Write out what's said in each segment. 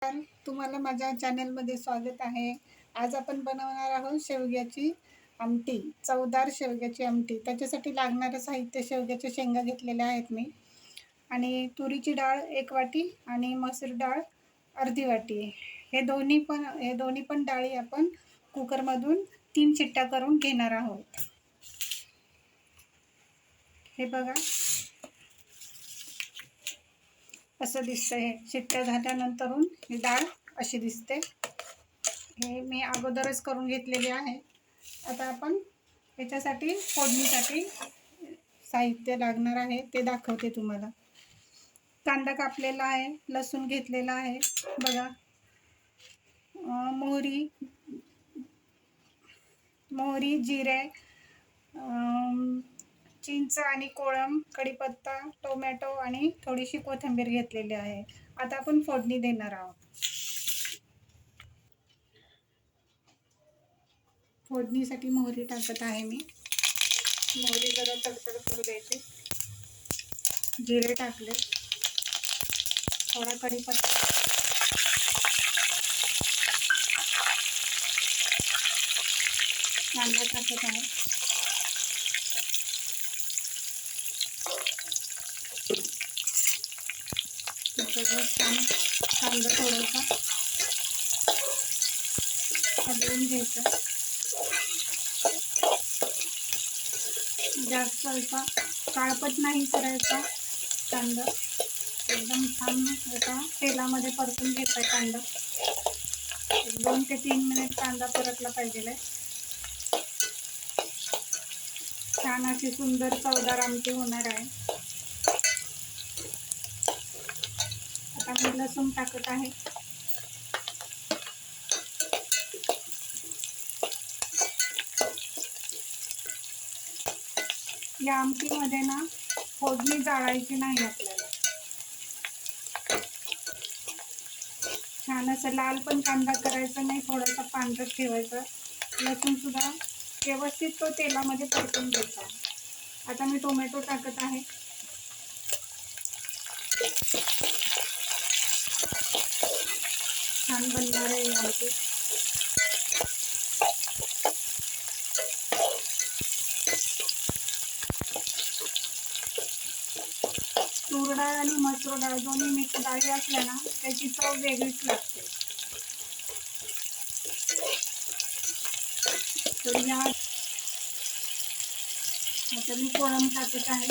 तर तुम्हाला माझ्या चॅनलमध्ये स्वागत आहे. आज आपण बनवणार आहोत शेवग्याची आमटी, चवदार शेवग्याची आमटी. त्याच्यासाठी लागणारं साहित्य शेवग्याच्या शेंगा घेतलेल्या आहेत मी, आणि तुरीची डाळ 1 वाटी आणि मसूर डाळ अर्धी वाटी. हे दोन्ही पण डाळी आपण कुकरमधून 3 शिट्ट्या करून घेणार आहोत. हे बघा, असं दिसतंय. हे शिट्ट्या झाल्यानंतरून ही डाळ अशी दिसते. हे मी अगोदरच करून घेतलेले आहे. आता आपण याच्यासाठी फोडणीसाठी साहित्य लागणार आहे ते दाखवते तुम्हाला. कांदा कापलेला आहे, लसूण घेतलेला आहे बघा, मोहरी, जिरे, चिंच आणि कोळंब, कढीपत्ता, टोमॅटो आणि थोडीशी कोथिंबीर घेतलेली आहे. आता आपण फोडणी देणार आहोत. फोडणीसाठी मोहरी टाकत आहे मी. मोहरी जरा तडतड करू द्यायची. जिरे टाकले, थोडा कढीपत्ता, कांदा टाकत आहे. सगळं छान कांदा थोडासा हलवून घ्यायचा. जास्त असा काळपट नाही करायचा कांदा, एकदम छान असा तेलामध्ये परतून घ्यायचा कांदा. 2 ते 3 मिनिट कांदा परतला पाहिजे. छान अशी सुंदर चवदार आमटी होणार आहे. आता मी लसूण टाकत आहे. या आमटीमध्ये ना फोडणी जाळायची नाही आपल्याला. छान असं लाल पण कांदा करायचा नाही, थोडासा पांढरट ठेवायचा. लसूण सुद्धा व्यवस्थित तो तेलामध्ये परतून घ्यायचा. आता मी टोमॅटो टाकत आहे. छान बनणार आहे आमटी. तूर डाळ आणि मसूर डाळ दोन्ही मिक्स डाळी असल्या ना त्याची चव वेगळीच लागते. तर या आता मी कोळंब टाकत आहे.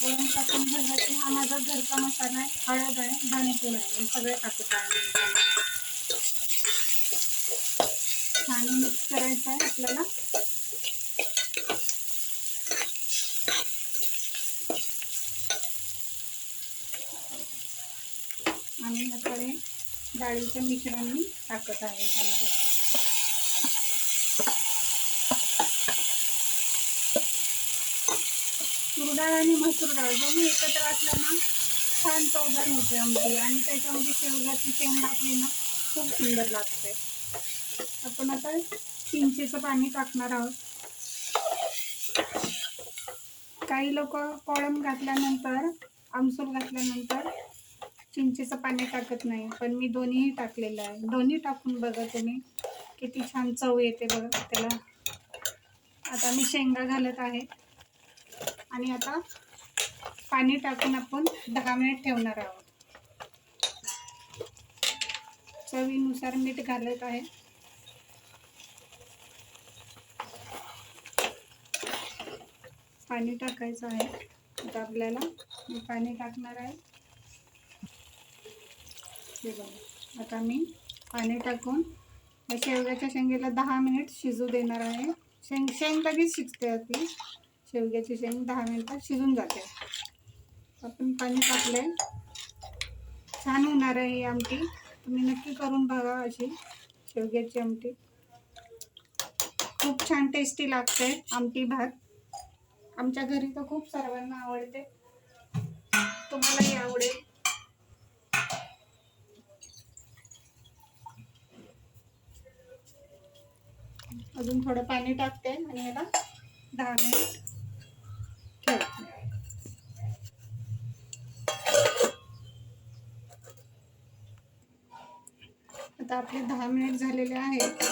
कोळंब टाकून झालं की हा माझा घरचा मसाला आहे, हळद आहे, धणेपूड आहे, हे सगळे टाकत आहे. छान मिक्स करायचं आहे आपल्याला. आणि आता हे डाळीचं मिश्रण मी टाकत आहे त्यामध्ये. तूर डाळ आणि मसूर डाळ दोन्ही एकत्र असल्या ना छान चवदार होते आमटी, आणि त्याच्यामध्ये शेवग्याची शेंग घातली ना खूप सुंदर लागते. आपण आता चिंचेचं पाणी टाकणार आहोत. काही लोक कोळंब घातल्यानंतर, आमसूल घातल्यानंतर चिंचेचं पाणी टाकत नाही, पण मी दोन्हीही टाकलेलं आहे. दोन्ही टाकून बघा तुम्ही, किती छान चव येते बघा त्याला. आता मी शेंगा घालत आहे आणि आता पाणी टाकून आपण 10 मिनिट ठेवणार आहोत. चवीनुसार मीठ घालत आहे. पाणी टाकायचं आहे. आता आपल्याला मी पाणी टाकणार आहे. हे बघा, आता मी पाणी टाकून शेवग्याच्या शेंगेला 10 मिनिट शिजू देणार आहे. शेंग लगेच शिजते आपली. शेवग्याची शेंग 10 मिनिटात शिजून जाते. आपण पाणी टाकले. छान होणार आहे ही आमटी. तुम्ही नक्की करून बघा अशी शेवग्याची आमटी. खूप छान टेस्टी लागते आमटी भात. आमच्या घरी तर खूप सर्वांना आवडते, तुम्हालाही आवडेल. अजून थोडं पाणी टाकते आणि याला 10 मिनिट ठेवते. आता आपले 10 मिनिट झालेले आहेत.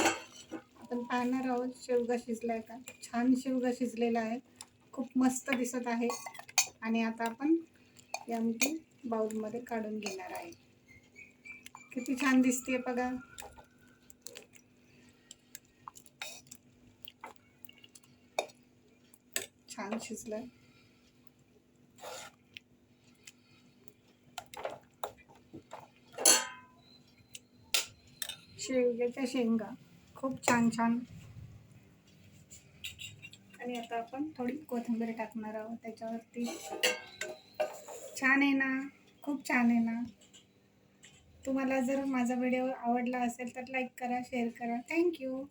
आपण पाहणार आहोत शेवगा शिजलाय का. छान शेवगा शिजलेला आहे, खूप मस्त दिसत आहे. आणि आता आपण ही आमटी बाउलमध्ये काढून घेणार आहे. किती छान दिसते बघा. छान शिजलं. शेवग्याच्या शेंगा खूप छान छान. आणि आता आपण थोडी कोथिंबीर टाकणार आहोत त्याच्यावरती. छान आहे ना, खूप छान आहे ना. तुम्हाला जर माझा व्हिडिओ आवडला असेल तर लाईक करा, शेअर करा. थँक्यू.